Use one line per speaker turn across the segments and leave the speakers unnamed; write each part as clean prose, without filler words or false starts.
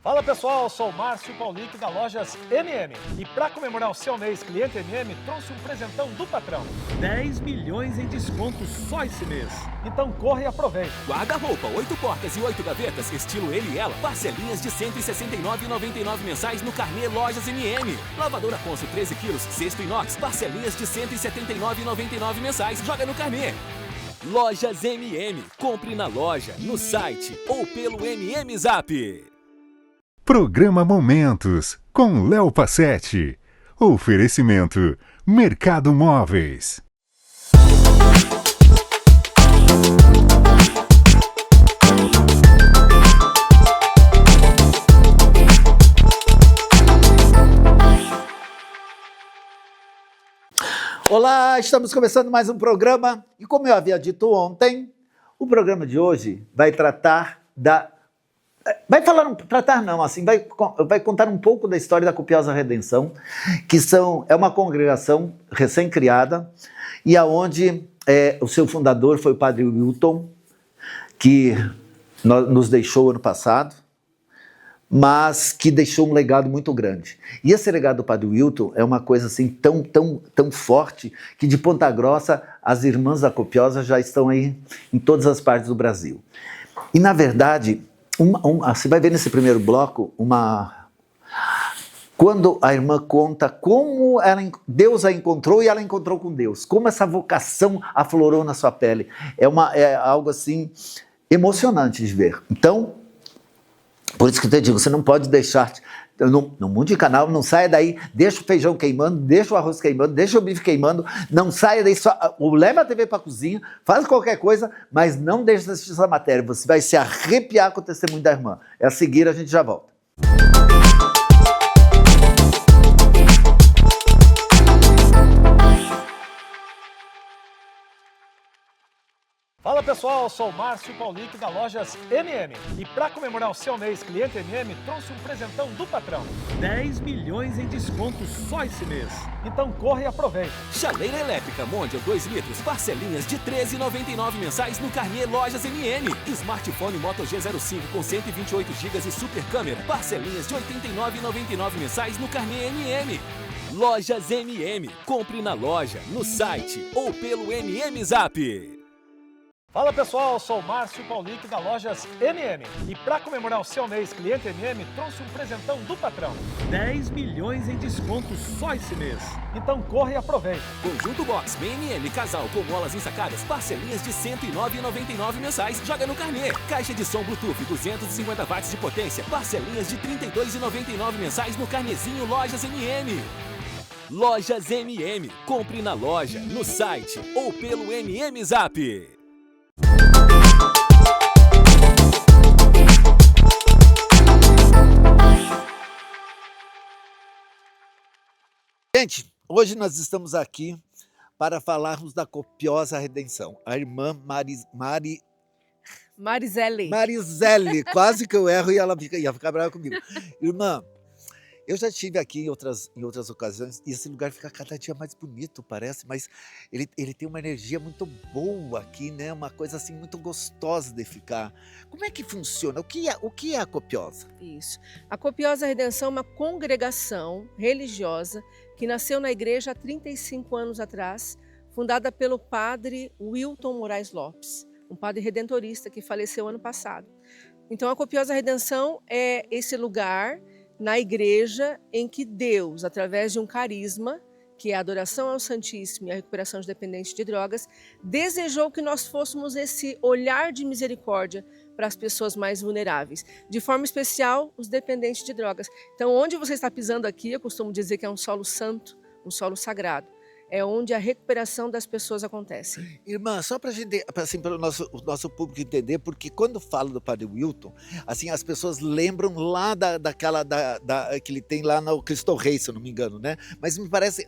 Fala pessoal, eu sou o Márcio Paulic da Lojas MM e para comemorar o seu mês cliente MM, trouxe um presentão do patrão. 10 milhões em descontos só esse mês. Então corre e aproveita.
Guarda-roupa, 8 portas e 8 gavetas, estilo ele e ela. Parcelinhas de R$ 169,99 mensais no carnê Lojas MM. Lavadora Consul 13 quilos, cesto inox, parcelinhas de R$ 179,99 mensais. Joga no carnê. Lojas MM. Compre na loja, no site ou pelo MM Zap.
Programa Momentos, com Léo Passetti. Oferecimento, Mercado Móveis.
Olá, estamos começando mais um programa e como eu havia dito ontem, o programa de hoje vai tratar da... Vai contar um pouco da história da Copiosa Redenção, que é uma congregação recém-criada e aonde o seu fundador foi o Padre Wilton, que nos deixou ano passado, mas que deixou um legado muito grande. E esse legado do Padre Wilton é uma coisa assim tão forte que de Ponta Grossa as irmãs da Copiosa já estão aí em todas as partes do Brasil. E na verdade... você vai ver nesse primeiro bloco quando a irmã conta como Deus a encontrou e ela encontrou com Deus, como essa vocação aflorou na sua pele. É algo assim emocionante de ver. Então, por isso que eu te digo, você não pode deixar... No Mundo de Canal, não saia daí, deixa o feijão queimando, deixa o arroz queimando, deixa o bife queimando, não saia daí, leva a TV para a cozinha, faz qualquer coisa, mas não deixe de assistir essa matéria, você vai se arrepiar com o testemunho da irmã. É a seguir, a gente já volta.
Fala pessoal, eu sou o Márcio Paulic da Lojas MM e para comemorar o seu mês cliente MM, trouxe um presentão do patrão. 10 milhões em descontos só esse mês. Então corre e aproveita.
Chaleira elétrica Mondial 2 litros, parcelinhas de R$ 13,99 mensais no carnê Lojas MM. Smartphone Moto G05 com 128 GB e super câmera, parcelinhas de R$ 89,99 mensais no carnê MM. Lojas MM. Compre na loja, no site ou pelo MM Zap.
Fala pessoal, eu sou o Márcio Paulic da Lojas MM e para comemorar o seu mês cliente MM, trouxe um presentão do patrão. 10 milhões em descontos só esse mês. Então corre e aproveita.
Conjunto Box BMM Casal com molas ensacadas, parcelinhas de R$ 109,99 mensais. Joga no carnê. Caixa de som Bluetooth 250 watts de potência, parcelinhas de R$ 32,99 mensais no carnezinho Lojas MM. Lojas MM. Compre na loja, no site ou pelo MM Zap.
Gente, hoje nós estamos aqui para falarmos da Copiosa Redenção. A irmã Marizelle, quase que eu erro e ela ia ficar brava comigo. Irmã, eu já estive aqui em outras ocasiões e esse lugar fica cada dia mais bonito, parece, mas ele tem uma energia muito boa aqui, né? Uma coisa assim muito gostosa de ficar. Como é que funciona? O que é a Copiosa?
Isso. A Copiosa Redenção é uma congregação religiosa que nasceu na igreja há 35 anos atrás, fundada pelo padre Wilton Moraes Lopes, um padre redentorista que faleceu ano passado. Então a Copiosa Redenção é esse lugar na igreja em que Deus, através de um carisma, que é a adoração ao Santíssimo e a recuperação de dependentes de drogas, desejou que nós fôssemos esse olhar de misericórdia para as pessoas mais vulneráveis, de forma especial os dependentes de drogas. Então, onde você está pisando aqui, eu costumo dizer que é um solo santo, um solo sagrado. É onde a recuperação das pessoas acontece.
Irmã, só para assim, para o nosso público entender, porque quando falo do Padre Wilton, assim, as pessoas lembram lá daquela que ele tem lá no Cristo Rei, se eu não me engano, né? Mas me parece,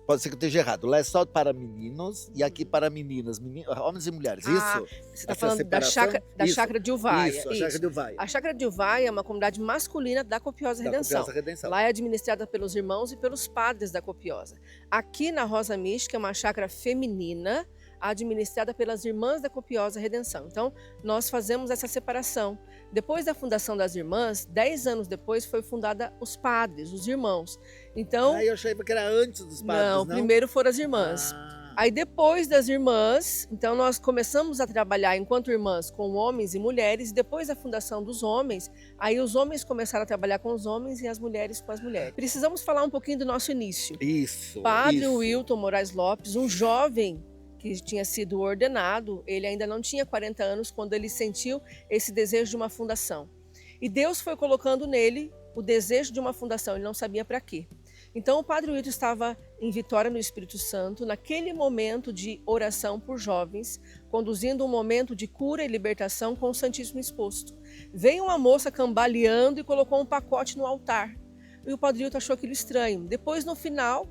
pode ser que eu esteja errado, lá é só para meninos e aqui para meninas, homens e mulheres, isso?
Você está falando da chácara de Uvaia.
Isso, a chácara de Uvaia.
A chácara de Uvaia é uma comunidade masculina da Copiosa Redenção. Lá é administrada pelos irmãos e pelos padres da Copiosa. Aqui na Rosa Mística é uma chácara feminina, administrada pelas Irmãs da Copiosa Redenção. Então, nós fazemos essa separação Depois da fundação das irmãs, 10 anos depois foi fundada os padres, os irmãos. Então,
eu achei que era antes dos padres,
não, primeiro foram as irmãs. Aí depois das irmãs, então nós começamos a trabalhar enquanto irmãs com homens e mulheres. Depois da fundação dos homens, aí os homens começaram a trabalhar com os homens e as mulheres com as mulheres. Precisamos falar um pouquinho do nosso início.
Isso.
Padre Wilton Moraes Lopes, um jovem que tinha sido ordenado, ele ainda não tinha 40 anos quando ele sentiu esse desejo de uma fundação. E Deus foi colocando nele o desejo de uma fundação, ele não sabia para quê. Então o Padre Wilton estava em Vitória no Espírito Santo, naquele momento de oração por jovens, conduzindo um momento de cura e libertação com o Santíssimo exposto. Veio uma moça cambaleando e colocou um pacote no altar. E o Padre Wilton achou aquilo estranho. Depois, no final,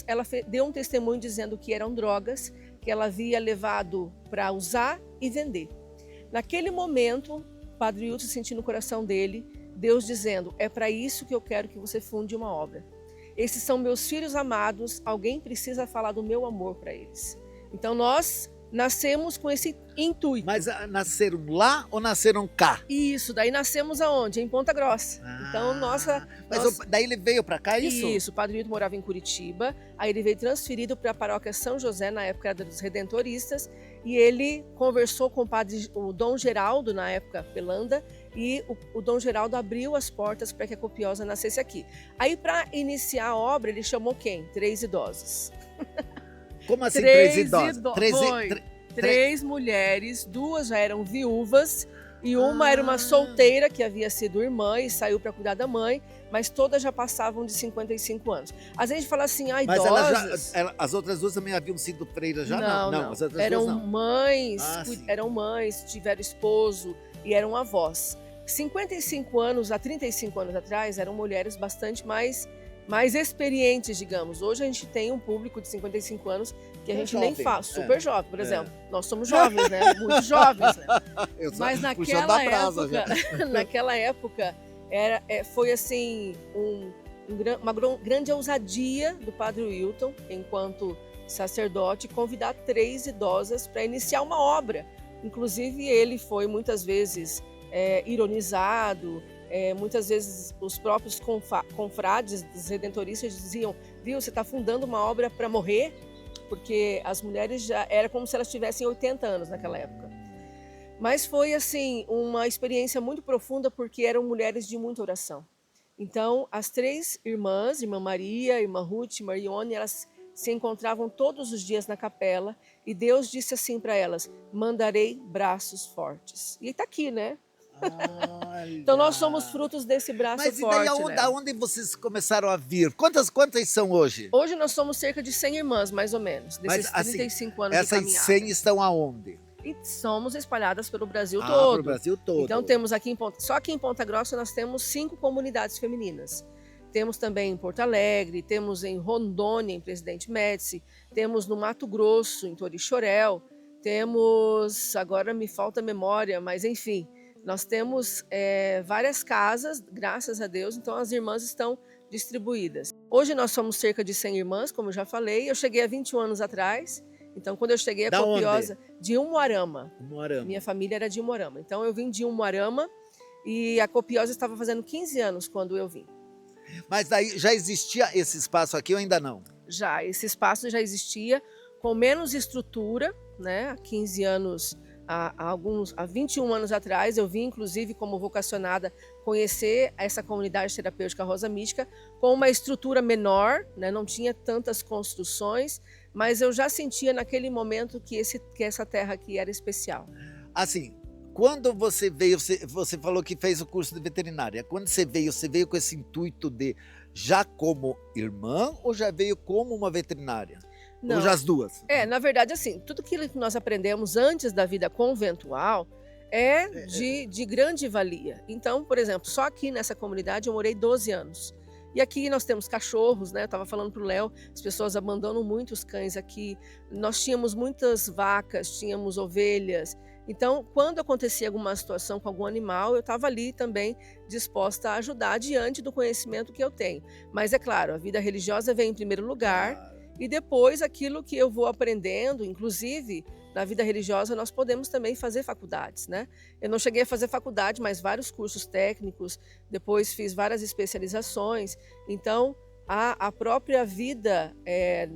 ela deu um testemunho dizendo que eram drogas, que ela havia levado para usar e vender. Naquele momento, o Padre Wilton sentiu no coração dele, Deus dizendo, é para isso que eu quero que você funde uma obra. Esses são meus filhos amados, alguém precisa falar do meu amor para eles. Então nós nascemos com esse intuito.
Mas nasceram lá ou nasceram cá?
Isso, daí nascemos aonde? Em Ponta Grossa. Então
daí ele veio para cá, isso?
Isso, o Padre Wilton morava em Curitiba, aí ele veio transferido para a paróquia São José, na época era dos Redentoristas, e ele conversou com o Dom Geraldo, na época Pelanda, e o Dom Geraldo abriu as portas para que a Copiosa nascesse aqui. Aí, para iniciar a obra, ele chamou quem? 3 idosos.
Como assim 3 idosos?
Três mulheres, 2 já eram viúvas, e uma era uma solteira que havia sido irmã e saiu para cuidar da mãe, mas todas já passavam de 55 anos. Às vezes a gente fala assim, idosas...
Mas as outras 2 também haviam sido freiras já?
Não.
As outras
eram
2 não.
eram mães, tiveram esposo e eram avós. 55 anos a 35 anos atrás eram mulheres bastante mais experientes, digamos. Hoje a gente tem um público de 55 anos que a gente nem fala, super jovem, por exemplo. Nós somos jovens, né? Muito jovens, né? Mas naquela época foi assim uma grande ousadia do Padre Wilton, enquanto sacerdote, convidar 3 idosas para iniciar uma obra. Inclusive ele foi muitas vezes ironizado. Muitas vezes os próprios confrades dos redentoristas diziam, viu, você está fundando uma obra para morrer? Porque as mulheres já era como se elas tivessem 80 anos naquela época. Mas foi assim uma experiência muito profunda porque eram mulheres de muita oração. Então as 3 irmãs, Irmã Maria, Irmã Ruth, Marione, elas se encontravam todos os dias na capela e Deus disse assim para elas, mandarei braços fortes. E está aqui, né? Então nós somos frutos desse braço forte.
Mas e daí da onde vocês começaram a vir? Quantas são hoje?
Hoje nós somos cerca de 100 irmãs, mais ou menos, desses 35 anos de caminhada.
Essas 100 estão aonde?
E somos espalhadas pelo Brasil todo.
Pelo Brasil todo.
Então temos aqui só aqui em Ponta Grossa nós temos 5 comunidades femininas. Temos também em Porto Alegre, temos em Rondônia, em Presidente Médici, temos no Mato Grosso, em Torixoréu, temos, agora me falta memória, mas enfim, nós temos várias casas, graças a Deus, então as irmãs estão distribuídas. Hoje nós somos cerca de 100 irmãs, como eu já falei, eu cheguei há 21 anos atrás, então quando eu cheguei a Copiosa, de Umuarama. Minha família era de Umuarama, então eu vim de Umuarama e a Copiosa estava fazendo 15 anos quando eu vim.
Mas daí já existia esse espaço aqui ou ainda não?
Já, esse espaço já existia com menos estrutura, né? Há 15 anos, há 21 anos atrás, eu vim inclusive como vocacionada conhecer essa comunidade terapêutica Rosa Mística com uma estrutura menor, né? Não tinha tantas construções, mas eu já sentia naquele momento que essa terra aqui era especial.
Assim, quando você veio, você falou que fez o curso de veterinária. Quando você veio com esse intuito de já como irmã ou já veio como uma veterinária?
Não.
Ou já as duas?
Na verdade, assim, tudo aquilo que nós aprendemos antes da vida conventual de grande valia. Então, por exemplo, só aqui nessa comunidade eu morei 12 anos. E aqui nós temos cachorros, né? Eu estava falando para o Léo, as pessoas abandonam muitos cães aqui. Nós tínhamos muitas vacas, tínhamos ovelhas. Então, quando acontecia alguma situação com algum animal, eu estava ali também disposta a ajudar diante do conhecimento que eu tenho. Mas é claro, a vida religiosa vem em primeiro lugar e depois aquilo que eu vou aprendendo, inclusive na vida religiosa nós podemos também fazer faculdades, né? Eu não cheguei a fazer faculdade, mas vários cursos técnicos, depois fiz várias especializações. Então, a própria vida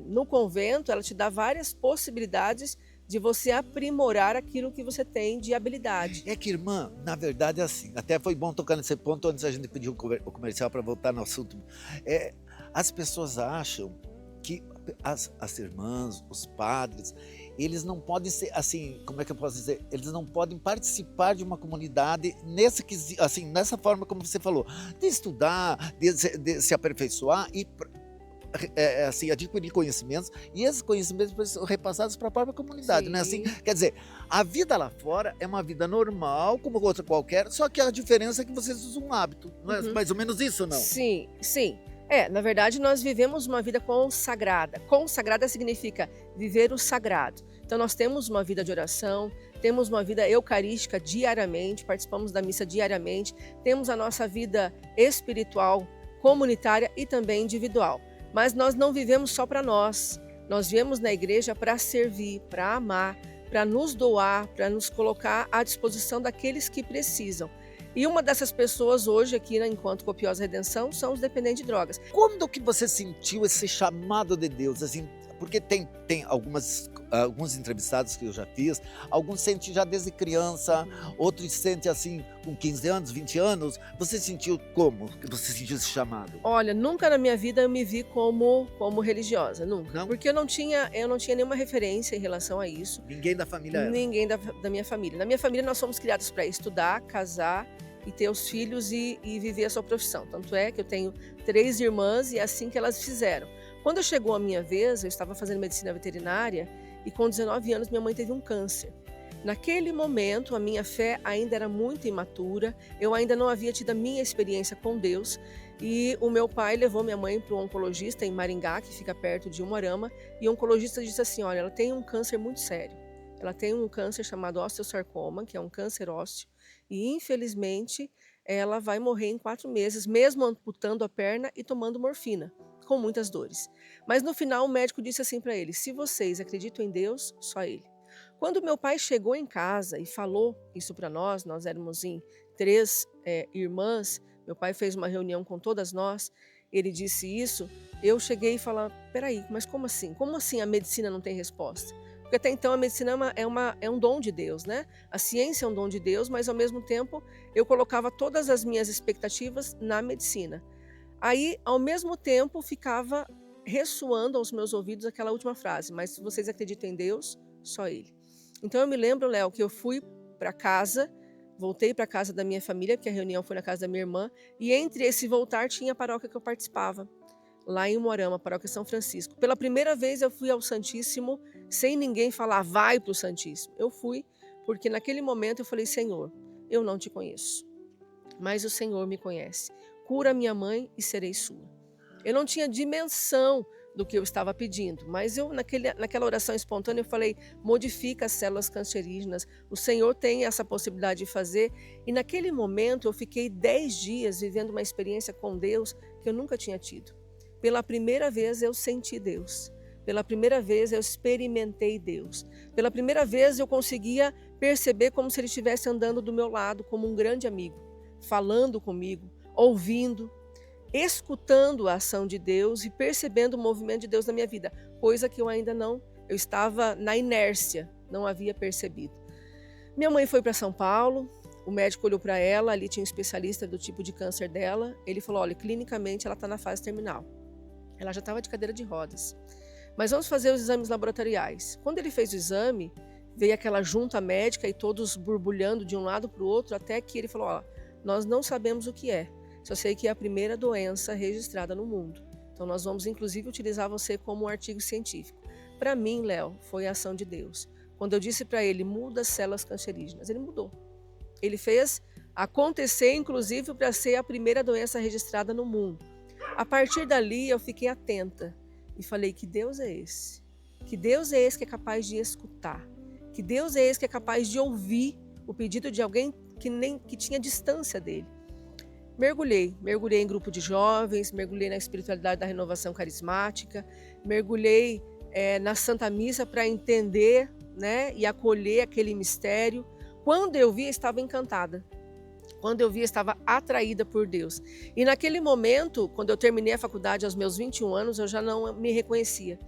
no convento, ela te dá várias possibilidades de você aprimorar aquilo que você tem de habilidade.
É que, irmã, na verdade é assim, até foi bom tocar nesse ponto antes a gente pedir o comercial para voltar no assunto. As pessoas acham que as irmãs, os padres, eles não podem ser, assim, como é que eu posso dizer? Eles não podem participar de uma comunidade assim, nessa forma como você falou, de estudar, de se aperfeiçoar e assim, adquirir conhecimentos, e esses conhecimentos são repassados para a própria comunidade, né? Assim, quer dizer, a vida lá fora é uma vida normal, como outra qualquer, só que a diferença é que vocês usam um hábito, não é mais ou menos isso, não?
Sim, sim. Na verdade, nós vivemos uma vida consagrada. Consagrada significa viver o sagrado. Então, nós temos uma vida de oração, temos uma vida eucarística diariamente, participamos da missa diariamente, temos a nossa vida espiritual, comunitária e também individual. Mas nós não vivemos só para nós. Nós viemos na igreja para servir, para amar, para nos doar, para nos colocar à disposição daqueles que precisam. E uma dessas pessoas hoje aqui, enquanto Copiosa Redenção, são os dependentes de drogas.
Quando que você sentiu esse chamado de Deus? Assim, porque tem alguns entrevistados que eu já fiz, alguns sentem já desde criança, outros sentem assim com 15 anos, 20 anos. Você sentiu como que você sentiu esse chamado?
Olha, nunca na minha vida eu me vi como religiosa, nunca.
Não?
Porque eu não tinha nenhuma referência em relação a isso.
Ninguém da família era?
Ninguém da minha família. Na minha família nós fomos criados para estudar, casar e ter os filhos e viver a sua profissão. Tanto é que eu tenho 3 irmãs e é assim que elas fizeram. Quando chegou a minha vez, eu estava fazendo medicina veterinária e com 19 anos minha mãe teve um câncer. Naquele momento, a minha fé ainda era muito imatura, eu ainda não havia tido a minha experiência com Deus e o meu pai levou minha mãe para um oncologista em Maringá, que fica perto de Umuarama, e o oncologista disse assim, olha, ela tem um câncer muito sério. Ela tem um câncer chamado osteosarcoma, que é um câncer ósseo, e infelizmente ela vai morrer em 4 meses, mesmo amputando a perna e tomando morfina, com muitas dores. Mas no final o médico disse assim para ele, se vocês acreditam em Deus, só Ele. Quando meu pai chegou em casa e falou isso para nós éramos em 3 irmãs, meu pai fez uma reunião com todas nós, ele disse isso, eu cheguei e falei, peraí, mas como assim? Como assim a medicina não tem resposta? Porque até então a medicina é um dom de Deus, né? A ciência é um dom de Deus, mas ao mesmo tempo eu colocava todas as minhas expectativas na medicina. Aí, ao mesmo tempo, ficava ressoando aos meus ouvidos aquela última frase, mas se vocês acreditam em Deus, só Ele. Então eu me lembro, Léo, que eu fui para casa, voltei para casa da minha família, porque a reunião foi na casa da minha irmã, e entre esse voltar tinha a paróquia que eu participava, lá em Umuarama, paróquia São Francisco. Pela primeira vez eu fui ao Santíssimo, sem ninguém falar, vai para o Santíssimo. Eu fui, porque naquele momento eu falei, Senhor, eu não te conheço, mas o Senhor me conhece. Cura minha mãe e serei sua. Eu não tinha dimensão do que eu estava pedindo, mas eu naquela oração espontânea eu falei, modifica as células cancerígenas, o Senhor tem essa possibilidade de fazer, e naquele momento eu fiquei 10 dias vivendo uma experiência com Deus que eu nunca tinha tido. Pela primeira vez eu senti Deus, pela primeira vez eu experimentei Deus, pela primeira vez eu conseguia perceber como se Ele estivesse andando do meu lado como um grande amigo, falando comigo, ouvindo, escutando a ação de Deus e percebendo o movimento de Deus na minha vida, coisa que eu ainda não, eu estava na inércia, não havia percebido. Minha mãe foi para São Paulo, o médico olhou para ela, ali tinha um especialista do tipo de câncer dela, ele falou, olha, clinicamente ela está na fase terminal. Ela já estava de cadeira de rodas. Mas vamos fazer os exames laboratoriais. Quando ele fez o exame, veio aquela junta médica e todos borbulhando de um lado para o outro, até que ele falou, ó, nós não sabemos o que é. Só sei que é a primeira doença registrada no mundo. Então nós vamos inclusive utilizar você como um artigo científico. Para mim, Léo, foi a ação de Deus. Quando eu disse para ele, muda as células cancerígenas, ele mudou. Ele fez acontecer inclusive para ser a primeira doença registrada no mundo. A partir dali eu fiquei atenta e falei, que Deus é esse? Que Deus é esse que é capaz de escutar? Que Deus é esse que é capaz de ouvir o pedido de alguém que tinha distância dele? Mergulhei em grupo de jovens, mergulhei na espiritualidade da renovação carismática, mergulhei na Santa Missa para entender né, e acolher aquele mistério. Quando eu vi, eu estava encantada. Quando eu vi, eu estava atraída por Deus. E naquele momento, quando eu terminei a faculdade aos meus 21 anos, eu já não me reconhecia.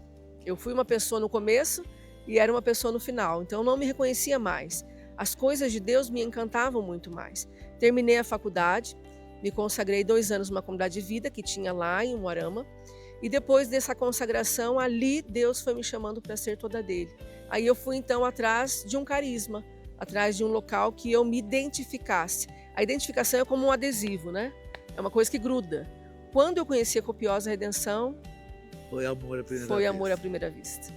Eu fui uma pessoa no começo e era uma pessoa no final, então eu não me reconhecia mais. As coisas de Deus me encantavam muito mais. Terminei a faculdade, me consagrei 2 anos numa comunidade de vida que tinha lá em Umuarama. E depois dessa consagração, ali Deus foi me chamando para ser toda dele. Aí eu fui então atrás de um carisma, atrás de um local que eu me identificasse. A identificação é como um adesivo, né? É uma coisa que gruda. Quando eu conheci a Copiosa Redenção,
Foi amor à primeira
foi
vez.
amor à primeira vista.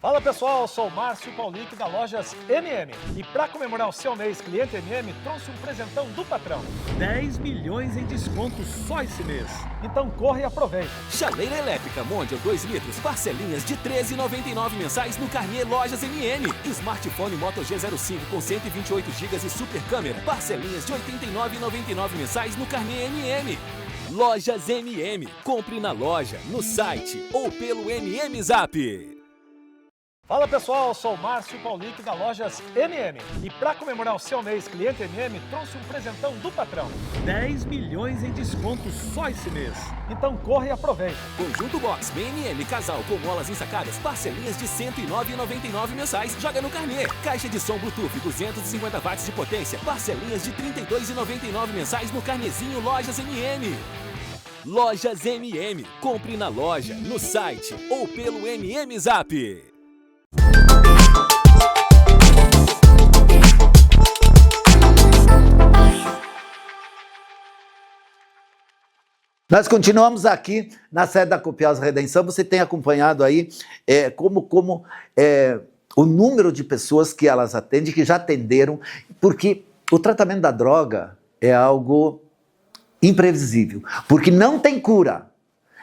Fala pessoal, eu sou o Márcio Paulito da Lojas MM. E para comemorar o seu mês cliente MM, trouxe um presentão do patrão. 10 milhões em descontos só esse mês. Então corre e aproveita.
Chaleira elétrica Mondial 2 litros, parcelinhas de R$ 13,99 mensais no carnê Lojas MM. Smartphone Moto G05 com 128 GB e super câmera, parcelinhas de R$ 89,99 mensais no carnê MM. Lojas MM. Compre na loja, no site ou pelo MM Zap.
Fala pessoal, eu sou o Márcio Paulito da Lojas MM. E para comemorar o seu mês cliente MM, trouxe um presentão do patrão. 10 milhões em descontos só esse mês. Então corre e aproveita.
Conjunto Box BNM Casal com molas ensacadas, parcelinhas de R$ 109,99 mensais. Joga no carnê. Caixa de som Bluetooth 250 watts de potência, parcelinhas de R$ 32,99 mensais no carnezinho Lojas MM. Lojas MM. Compre na loja, no site ou pelo MM Zap.
Nós continuamos aqui na sede da Copiosa Redenção. Você tem acompanhado aí o número de pessoas que elas atendem, que já atenderam, porque o tratamento da droga é algo imprevisível, porque não tem cura.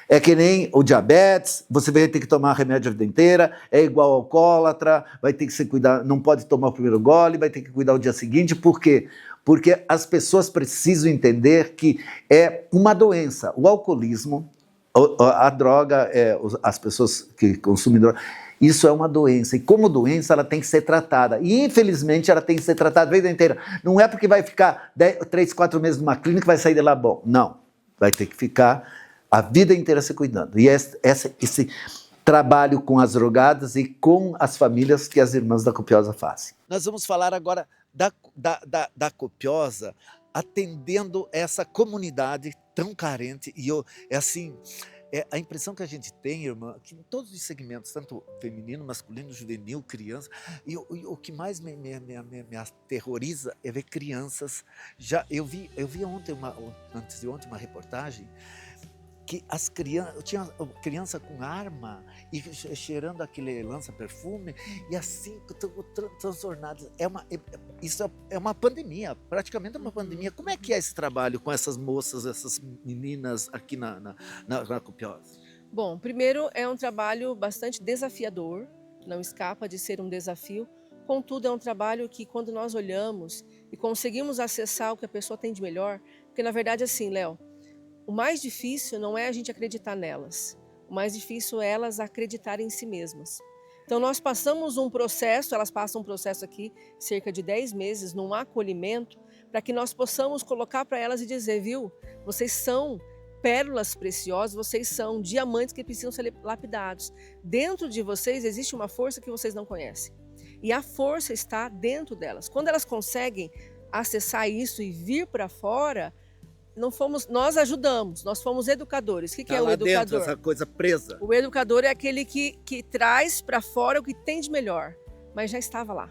É que nem o diabetes, você vai ter que tomar remédio a vida inteira, é igual ao alcoólatra, vai ter que se cuidar, não pode tomar o primeiro gole, vai ter que cuidar o dia seguinte. Por quê? Porque as pessoas precisam entender que é uma doença. O alcoolismo, a droga, as pessoas que consumem droga, isso é uma doença. E como doença, ela tem que ser tratada. E, infelizmente, ela tem que ser tratada a vida inteira. Não é porque vai ficar 3, 4 meses numa clínica e vai sair de lá bom. Não. Vai ter que ficar a vida inteira se cuidando. E esse trabalho com as drogadas e com as famílias que as irmãs da Copiosa fazem. Nós vamos falar agora da Copiosa atendendo essa comunidade tão carente. E a impressão que a gente tem, irmã, que em todos os segmentos, tanto feminino, masculino, juvenil, criança, e o que mais me aterroriza é ver crianças. Eu vi antes de ontem uma reportagem que as crianças, tinha criança com arma e cheirando aquele lança-perfume e assim transtornadas. Isso é uma pandemia, praticamente é uma pandemia. Como é que é esse trabalho com essas moças, essas meninas aqui na Copiosa?
Bom, primeiro é um trabalho bastante desafiador, não escapa de ser um desafio. Contudo, é um trabalho que quando nós olhamos e conseguimos acessar o que a pessoa tem de melhor, porque na verdade assim, Léo, o mais difícil não é a gente acreditar nelas, o mais difícil é elas acreditarem em si mesmas. Então nós passamos um processo, elas passam um processo aqui, cerca de 10 meses, num acolhimento, para que nós possamos colocar para elas e dizer, viu, vocês são pérolas preciosas, vocês são diamantes que precisam ser lapidados. Dentro de vocês existe uma força que vocês não conhecem. E a força está dentro delas. Quando elas conseguem acessar isso e vir para fora, nós ajudamos, nós fomos educadores. O que é o educador?
Dentro, essa coisa presa.
O educador é aquele que traz para fora o que tem de melhor, mas já estava lá,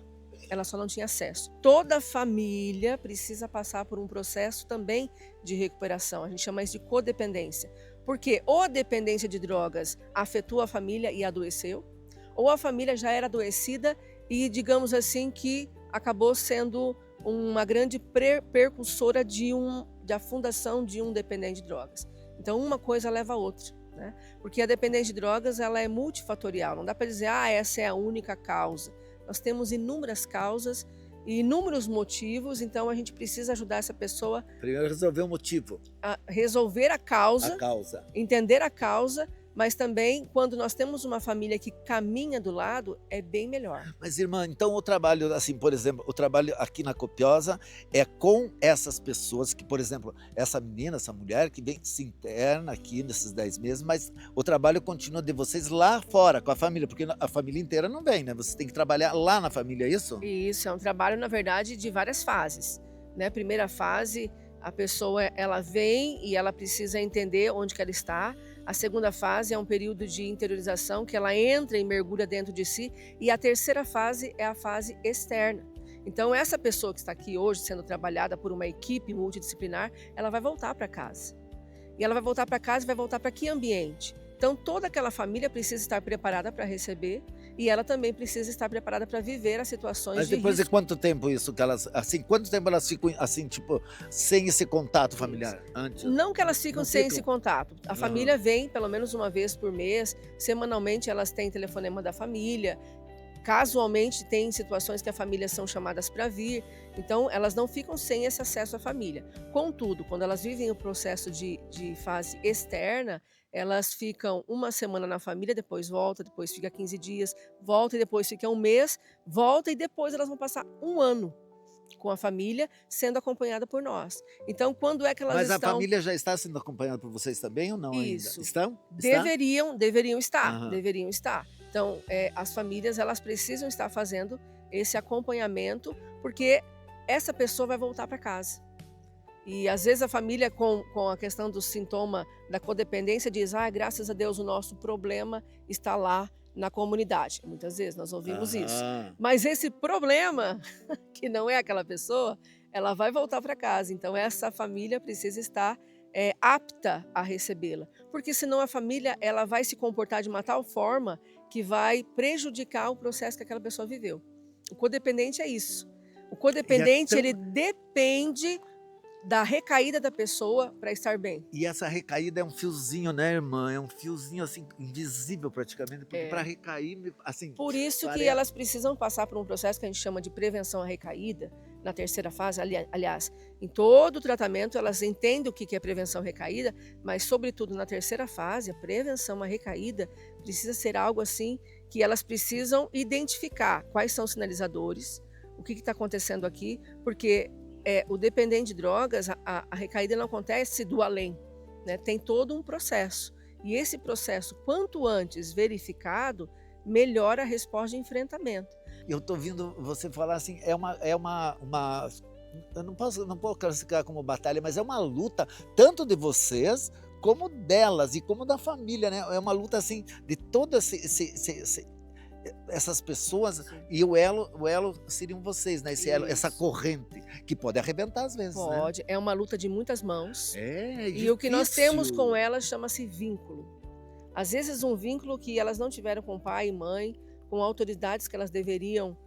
ela só não tinha acesso. Toda família precisa passar por um processo também de recuperação, a gente chama isso de codependência, porque ou a dependência de drogas afetou a família e adoeceu, ou a família já era adoecida e, digamos assim, que acabou sendo uma grande precursora da fundação de um dependente de drogas. Então uma coisa leva a outra, né? Porque a dependência de drogas ela é multifatorial, não dá para dizer essa é a única causa. Nós temos inúmeras causas e inúmeros motivos, então a gente precisa ajudar essa pessoa
Primeiro resolver o motivo,
a resolver a
a
causa,
causa.
entender a causa, mas também quando nós temos uma família que caminha do lado, é bem melhor.
Mas, irmã, então o trabalho, assim, por exemplo, o trabalho aqui na Copiosa é com essas pessoas que, por exemplo, essa menina, essa mulher que vem se interna aqui nesses 10 meses, mas o trabalho continua de vocês lá fora, com a família, porque a família inteira não vem, né? Você tem que trabalhar lá na família, é isso?
E isso é um trabalho, na verdade, de várias fases, né? Primeira fase, a pessoa ela vem e ela precisa entender onde que ela está. A segunda fase é um período de interiorização, que ela entra e mergulha dentro de si. E a terceira fase é a fase externa. Então, essa pessoa que está aqui hoje sendo trabalhada por uma equipe multidisciplinar, ela vai voltar para casa. E ela vai voltar para casa e vai voltar para que ambiente? Então, toda aquela família precisa estar preparada para receber e ela também precisa estar preparada para viver as situações
Mas
de
depois
risco.
de quanto tempo isso que elas, assim, quanto tempo elas ficam assim, tipo, sem esse contato familiar antes?
Não que elas ficam
Não
sem
ficam.
esse contato. A família vem pelo menos uma vez por mês, semanalmente elas têm telefonema da família. Casualmente tem situações que a família são chamadas para vir, então elas não ficam sem esse acesso à família. Contudo, quando elas vivem o processo de fase externa, elas ficam uma semana na família, depois volta, depois fica 15 dias, volta e depois fica um mês, volta e depois elas vão passar um ano com a família, sendo acompanhada por nós. Então, quando é que elas
Mas a
estão...
família já está sendo acompanhada por vocês também ou não
Isso.
ainda? Estão? Está?
Deveriam estar,
Aham.
deveriam estar. Então, as famílias elas precisam estar fazendo esse acompanhamento, porque essa pessoa vai voltar para casa. E às vezes a família com a questão do sintoma da codependência diz, graças a Deus o nosso problema está lá na comunidade. Muitas vezes nós ouvimos isso.
Aham.
Mas esse problema, que não é aquela pessoa, ela vai voltar para casa. Então essa família precisa estar apta a recebê-la. Porque senão a família ela vai se comportar de uma tal forma que vai prejudicar o processo que aquela pessoa viveu. O codependente é isso. O codependente, ele depende da recaída da pessoa para estar bem.
E essa recaída é um fiozinho, né, irmã? É um fiozinho, assim, invisível praticamente, porque para recair, assim...
Por isso que
parece-
elas precisam passar por um processo que a gente chama de prevenção à recaída, na terceira fase. Aliás, em todo o tratamento elas entendem o que é prevenção à recaída, mas sobretudo na terceira fase, a prevenção à recaída precisa ser algo assim que elas precisam identificar quais são os sinalizadores, o que está acontecendo aqui, porque o dependente de drogas, a recaída não acontece do além, né? Tem todo um processo. E esse processo, quanto antes verificado, melhora a resposta de enfrentamento.
Eu estou ouvindo você falar assim, eu não posso classificar como batalha, mas é uma luta tanto de vocês como delas e como da família, né? É uma luta assim de todas essas pessoas. E o elo seriam vocês, né? Esse elo, essa corrente que pode arrebentar às vezes.
Pode,
né?
é uma luta de muitas mãos.
É
E o que nós
difícil.
temos com elas chama-se vínculo. Às vezes um vínculo que elas não tiveram com pai e mãe, com autoridades que elas deveriam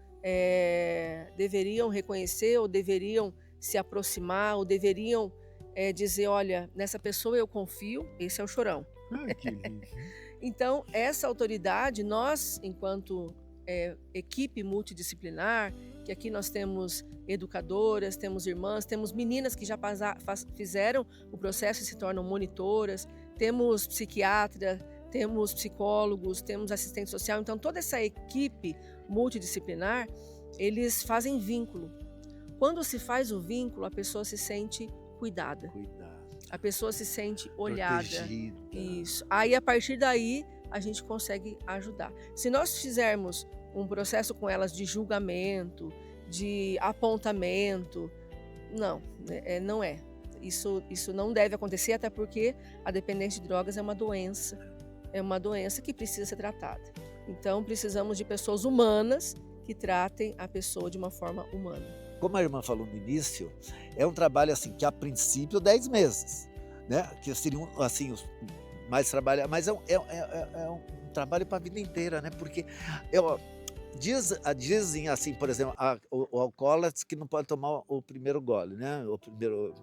reconhecer, ou deveriam se aproximar, ou deveriam dizer, olha, nessa pessoa eu confio, esse é o chorão.
Ai, que lindo.
Então, essa autoridade, nós, enquanto equipe multidisciplinar, que aqui nós temos educadoras, temos irmãs, temos meninas que já fizeram o processo e se tornam monitoras, temos psiquiatra, temos psicólogos, temos assistente social. Então, toda essa equipe multidisciplinar, eles fazem vínculo. Quando se faz o vínculo, a pessoa se sente cuidada. A pessoa se sente olhada.
Protegida.
Isso. Aí, a partir daí, a gente consegue ajudar. Se nós fizermos um processo com elas de julgamento, de apontamento, não é. Isso não deve acontecer, até porque a dependência de drogas é uma doença que precisa ser tratada. Então, precisamos de pessoas humanas que tratem a pessoa de uma forma humana.
Como a irmã falou no início, é um trabalho assim que a princípio 10 meses, né? Que seriam assim os mais trabalhar, mas é um trabalho para a vida inteira, né? Porque dizem assim, por exemplo, o alcoólatra que não pode tomar o primeiro gole, né?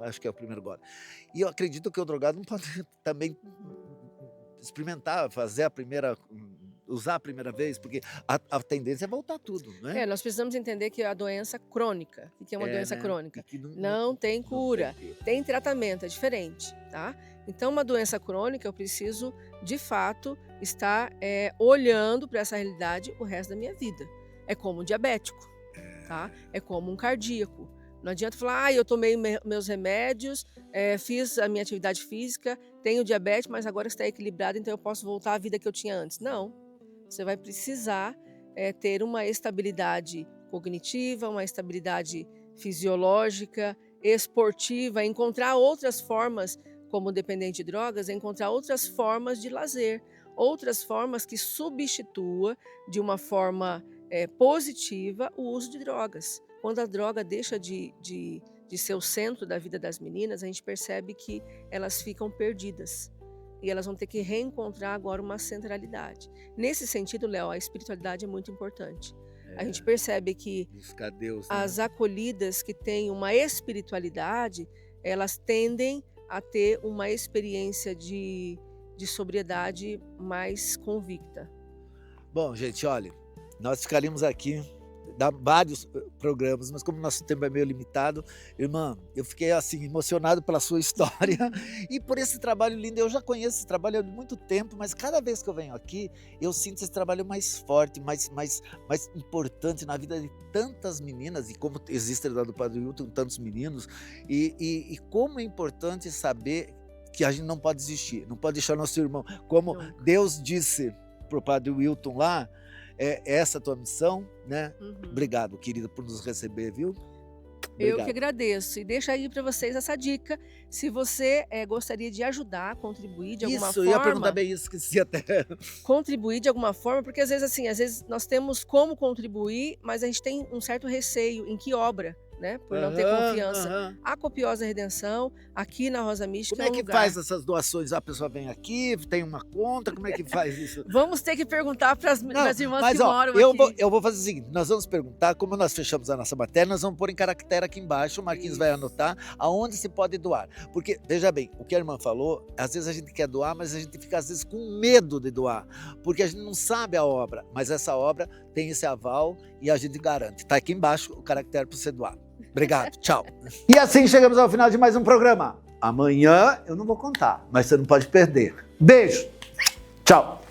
Acho que é o primeiro gole. E eu acredito que o drogado não pode também experimentar, fazer usar a primeira vez? Porque a tendência é voltar tudo, né?
Nós precisamos entender que a doença crônica, o que é uma doença
né?
crônica?
E que
Não tem cura,
tem cura.
tem tratamento, é diferente, tá? Então, uma doença crônica, eu preciso, de fato, estar olhando para essa realidade o resto da minha vida. É como um diabético, tá? É como um cardíaco. Não adianta falar, eu tomei meus remédios, fiz a minha atividade física, tenho diabetes, mas agora está equilibrado, então eu posso voltar à vida que eu tinha antes. Não, você vai precisar ter uma estabilidade cognitiva, uma estabilidade fisiológica, esportiva, encontrar outras formas, como dependente de drogas, encontrar outras formas de lazer, outras formas que substitua de uma forma positiva o uso de drogas. Quando a droga deixa de ser o centro da vida das meninas, a gente percebe que elas ficam perdidas. E elas vão ter que reencontrar agora uma centralidade. Nesse sentido, Léo, a espiritualidade é muito importante. A gente percebe que
buscar Deus, né?
as acolhidas que têm uma espiritualidade, elas tendem a ter uma experiência de sobriedade mais convicta.
Bom, gente, olha, nós ficaríamos aqui, dá vários programas, mas como o nosso tempo é meio limitado, irmã, eu fiquei assim emocionado pela sua história e por esse trabalho lindo. Eu já conheço esse trabalho há muito tempo, mas cada vez que eu venho aqui, eu sinto esse trabalho mais forte, mais importante na vida de tantas meninas, e como existe a do Padre Wilton, tantos meninos, e como é importante saber que a gente não pode desistir, não pode deixar nosso irmão, como Deus disse para o Padre Wilton lá, essa a tua missão, né? Obrigado, querida, por nos receber, viu? Obrigado.
Eu que agradeço. E deixa aí para vocês essa dica, se você gostaria de ajudar, contribuir de alguma forma.
Isso, eu ia perguntar bem isso, esqueci até. Contribuir
de alguma forma, porque às vezes nós temos como contribuir, mas a gente tem um certo receio em que obra, né? Por não ter confiança. A Copiosa Redenção, aqui na Rosa Mística,
como é que faz essas doações? A pessoa vem aqui, tem uma conta, como é que faz isso?
Vamos ter que perguntar para as irmãs que moram aqui.
Eu vou fazer o seguinte, nós vamos perguntar, como nós fechamos a nossa matéria, nós vamos pôr em caractere aqui embaixo, o Marquinhos vai anotar aonde se pode doar. Porque, veja bem, o que a irmã falou, às vezes a gente quer doar, mas a gente fica às vezes com medo de doar, porque a gente não sabe a obra, mas essa obra tem esse aval e a gente garante. Está aqui embaixo o caractere para você doar. Obrigado, tchau. E assim chegamos ao final de mais um programa. Amanhã eu não vou contar, mas você não pode perder. Beijo, tchau.